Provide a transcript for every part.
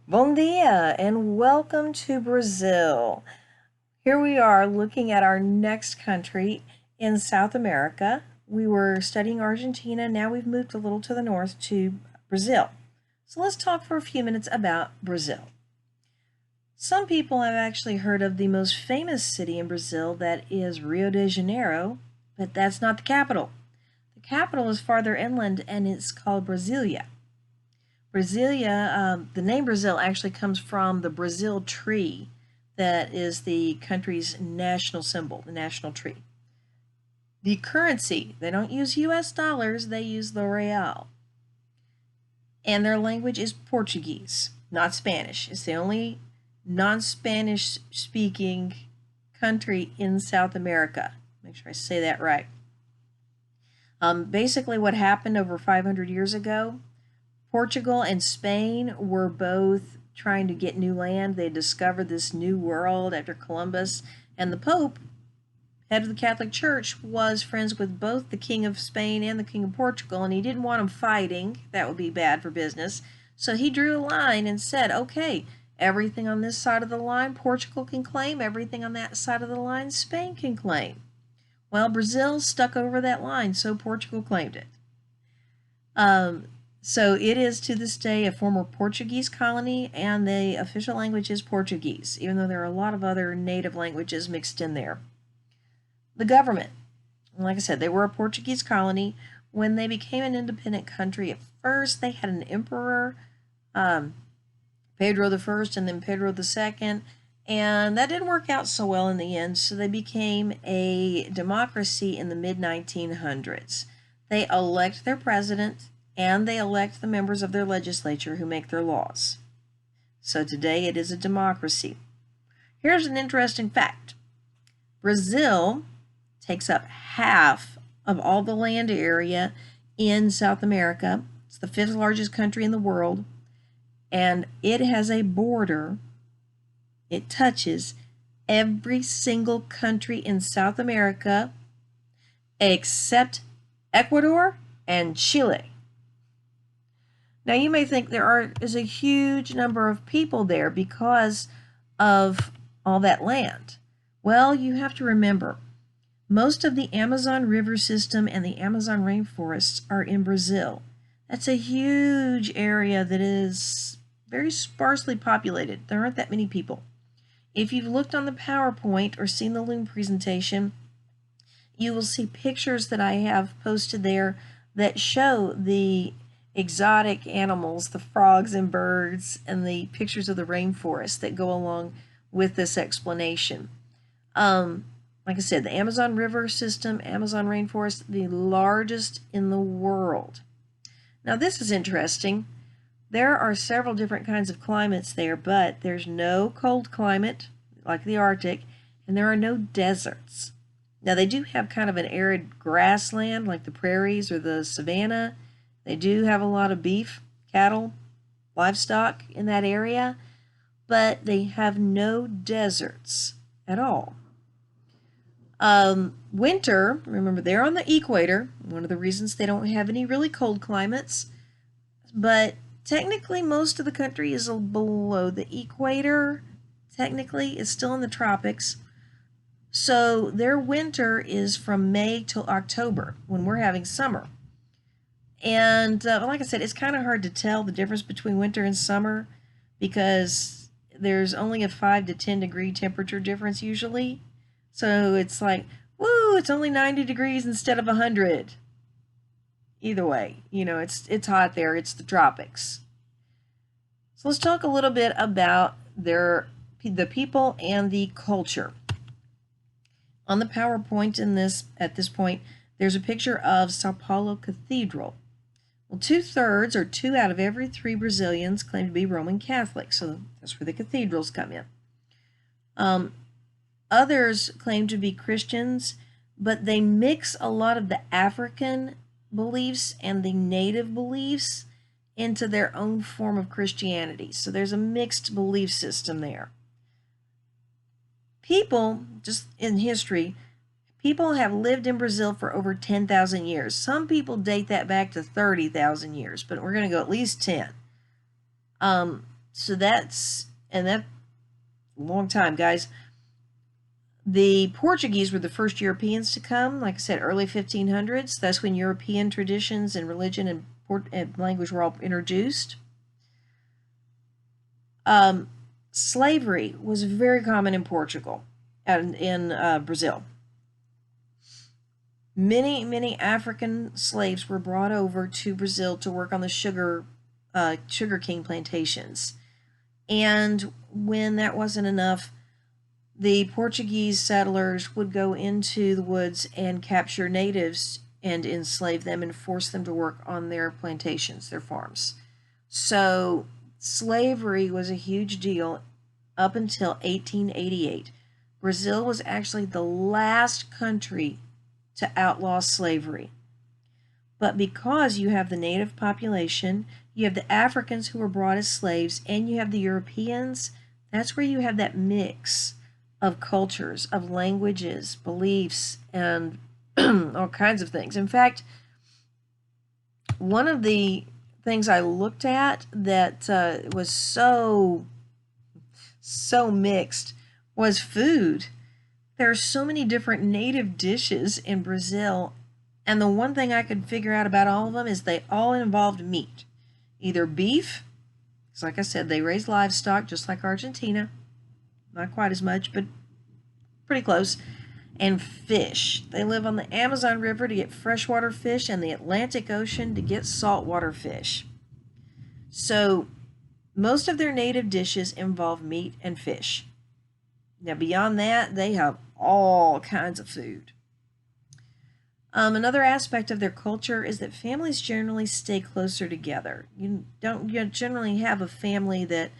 Bom dia and welcome to Brazil. Here we are looking at our next country in South America. We were studying Argentina, now we've moved a little to the north to Brazil. So let's talk for a few minutes about Brazil. Some people have actually heard of the most famous city in Brazil, that is Rio de Janeiro, but that's not the capital. The capital is farther inland and it's called Brasilia. Brasilia, the name Brazil actually comes from the Brazil tree that is the country's national symbol, the national tree. The currency, they don't use US dollars, they use the real. And their language is Portuguese, not Spanish. It's the only non-Spanish speaking country in South America. Make sure I say that right. Basically what happened over 500 years ago, Portugal and Spain were both trying to get new land. They discovered this new world after Columbus, and the Pope, head of the Catholic Church, was friends with both the King of Spain and the King of Portugal, and he didn't want them fighting. That would be bad for business. So he drew a line and said, okay, everything on this side of the line Portugal can claim, everything on that side of the line Spain can claim. Well, Brazil stuck over that line, so Portugal claimed it. So it is to this day a former Portuguese colony, and the official language is Portuguese, even though there are a lot of other native languages mixed in there. The government, like I said, they were a Portuguese colony. When they became an independent country, at first they had an emperor, Pedro I and then Pedro II, and that didn't work out so well in the end, so they became a democracy in the mid-1900s. They elect their president, and they elect the members of their legislature who make their laws. So today it is a democracy. Here's an interesting fact. Brazil takes up half of all the land area in South America. It's the fifth largest country in the world, and it has a border. It touches every single country in South America except Ecuador and Chile. Now you may think is a huge number of people there because of all that land. Well, you have to remember, most of the Amazon River system and the Amazon rainforests are in Brazil. That's a huge area that is very sparsely populated. There aren't that many people. If you've looked on the PowerPoint or seen the Loom presentation, you will see pictures that I have posted there that show the exotic animals, the frogs and birds, and the pictures of the rainforest that go along with this explanation. Like I said, the Amazon River system, Amazon rainforest, the largest in the world. Now this is interesting. There are several different kinds of climates there, but there's no cold climate like the Arctic, and there are no deserts. Now they do have kind of an arid grassland like the prairies or the savanna. They do have a lot of beef, cattle, livestock in that area, but they have no deserts at all. Winter, remember they're on the equator, one of the reasons they don't have any really cold climates, but technically most of the country is below the equator. Technically it's still in the tropics. So their winter is from May till October when we're having summer. And like I said, it's kind of hard to tell the difference between winter and summer because there's only a 5 to 10 degree temperature difference usually. So it's like, woo, it's only 90 degrees instead of 100. Either way, it's hot there. It's the tropics. So let's talk a little bit about the people and the culture. On the PowerPoint at this point, there's a picture of Sao Paulo Cathedral. Well, 2/3 or 2 out of every 3 Brazilians claim to be Roman Catholic, so that's where the cathedrals come in. Others claim to be Christians, but they mix a lot of the African beliefs and the native beliefs into their own form of Christianity. So there's a mixed belief system there. People, just in history, people have lived in Brazil for over 10,000 years. Some people date that back to 30,000 years, but we're going to go at least 10. So that's a long time, guys. The Portuguese were the first Europeans to come, like I said, early 1500s. That's when European traditions and religion and language were all introduced. Slavery was very common in Portugal and in Brazil. Many African slaves were brought over to Brazil to work on the sugarcane plantations. And when that wasn't enough, the Portuguese settlers would go into the woods and capture natives and enslave them and force them to work on their plantations, their farms. So slavery was a huge deal up until 1888. Brazil was actually the last country to outlaw slavery. But because you have the native population, you have the Africans who were brought as slaves, and you have the Europeans, that's where you have that mix of cultures, of languages, beliefs, and all kinds of things. In fact, one of the things I looked at that was so mixed was food. There are so many different native dishes in Brazil, and the one thing I could figure out about all of them is they all involved meat. Either beef, because like I said, they raise livestock just like Argentina, not quite as much, but pretty close, and fish. They live on the Amazon River to get freshwater fish and the Atlantic Ocean to get saltwater fish. So most of their native dishes involve meat and fish. Now, beyond that, they have all kinds of food. Another aspect of their culture is that families generally stay closer together. You don't generally have a family that,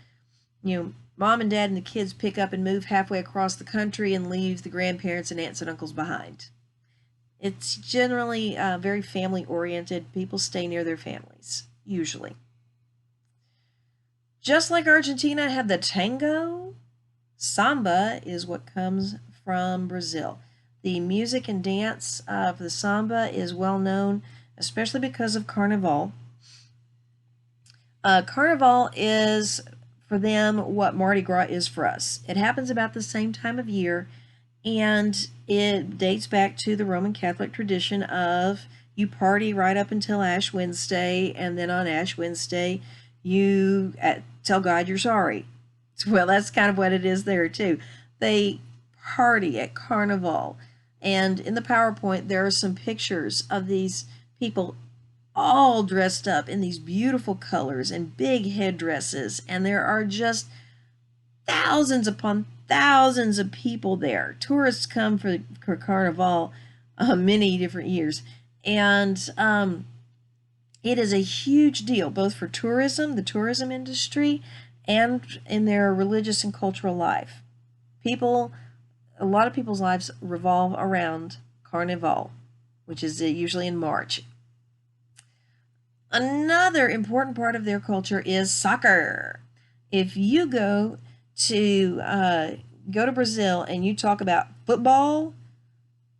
mom and dad and the kids pick up and move halfway across the country and leave the grandparents and aunts and uncles behind. It's generally very family oriented. People stay near their families, usually. Just like Argentina had the tango, samba is what comes from Brazil. The music and dance of the samba is well known, especially because of Carnival. Carnival is for them what Mardi Gras is for us. It happens about the same time of year, and it dates back to the Roman Catholic tradition of you party right up until Ash Wednesday, and then on Ash Wednesday you tell God you're sorry. Well, that's kind of what it is there too. They party at Carnival, and in the PowerPoint there are some pictures of these people all dressed up in these beautiful colors and big headdresses, and there are just thousands upon thousands of people there. Tourists come for Carnival many different years, and it is a huge deal both for tourism, the tourism industry, and in their religious and cultural life. A lot of people's lives revolve around Carnival, which is usually in March. Another important part of their culture is soccer. If you go to Brazil and you talk about football,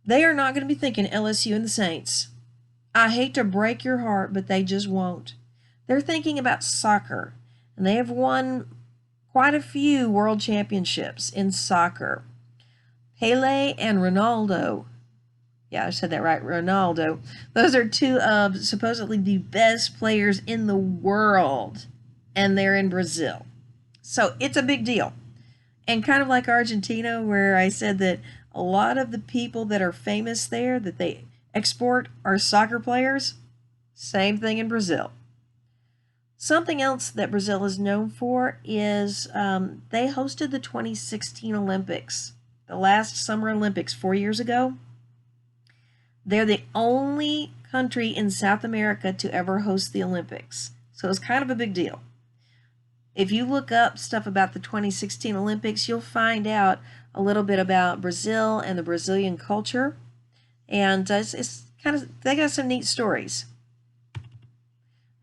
they are not going to be thinking LSU and the Saints. I hate to break your heart, but they just won't. They're thinking about soccer, and they have won quite a few world championships in soccer. Pele and Ronaldo. Yeah, I said that right, Ronaldo. Those are two of supposedly the best players in the world, and they're in Brazil. So it's a big deal. And kind of like Argentina, where I said that a lot of the people that are famous there, that they export, are soccer players, same thing in Brazil. Something else that Brazil is known for is they hosted the 2016 Olympics, the last Summer Olympics 4 years ago. They're the only country in South America to ever host the Olympics. So it's kind of a big deal. If you look up stuff about the 2016 Olympics, you'll find out a little bit about Brazil and the Brazilian culture. And it's kind of, they got some neat stories.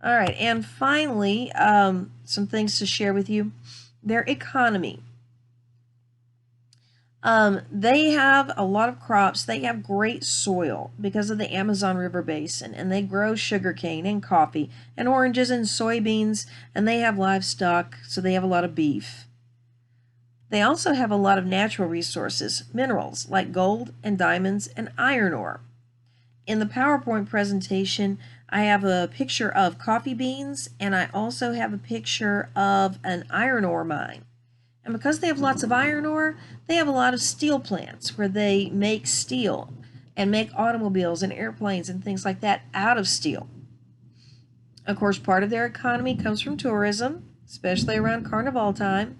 All right, and finally, some things to share with you. Their economy. They have a lot of crops. They have great soil because of the Amazon River Basin, and they grow sugarcane and coffee and oranges and soybeans, and they have livestock, so they have a lot of beef. They also have a lot of natural resources, minerals like gold and diamonds and iron ore. In the PowerPoint presentation, I have a picture of coffee beans, and I also have a picture of an iron ore mine. And because they have lots of iron ore, they have a lot of steel plants where they make steel and make automobiles and airplanes and things like that out of steel. Of course, part of their economy comes from tourism, especially around Carnival time.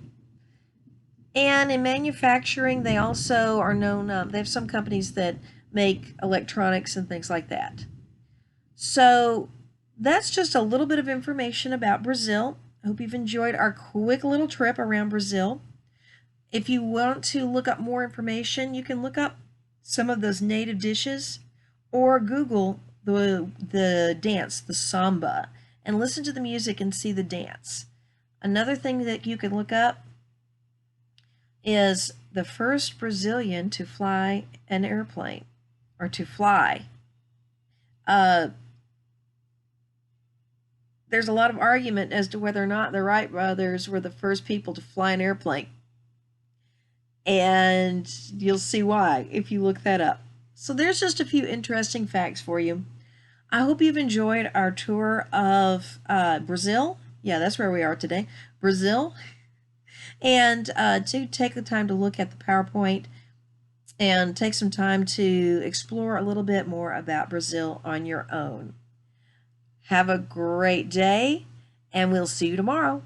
And in manufacturing, they also are known, they have some companies that make electronics and things like that. So that's just a little bit of information about Brazil. I hope you've enjoyed our quick little trip around Brazil. If you want to look up more information, you can look up some of those native dishes or Google the dance, the samba, and listen to the music and see the dance. Another thing that you can look up is the first Brazilian to fly an airplane, or to fly. There's a lot of argument as to whether or not the Wright brothers were the first people to fly an airplane. And you'll see why if you look that up. So there's just a few interesting facts for you. I hope you've enjoyed our tour of Brazil. Yeah, that's where we are today, Brazil. And do take the time to look at the PowerPoint and take some time to explore a little bit more about Brazil on your own. Have a great day, and we'll see you tomorrow.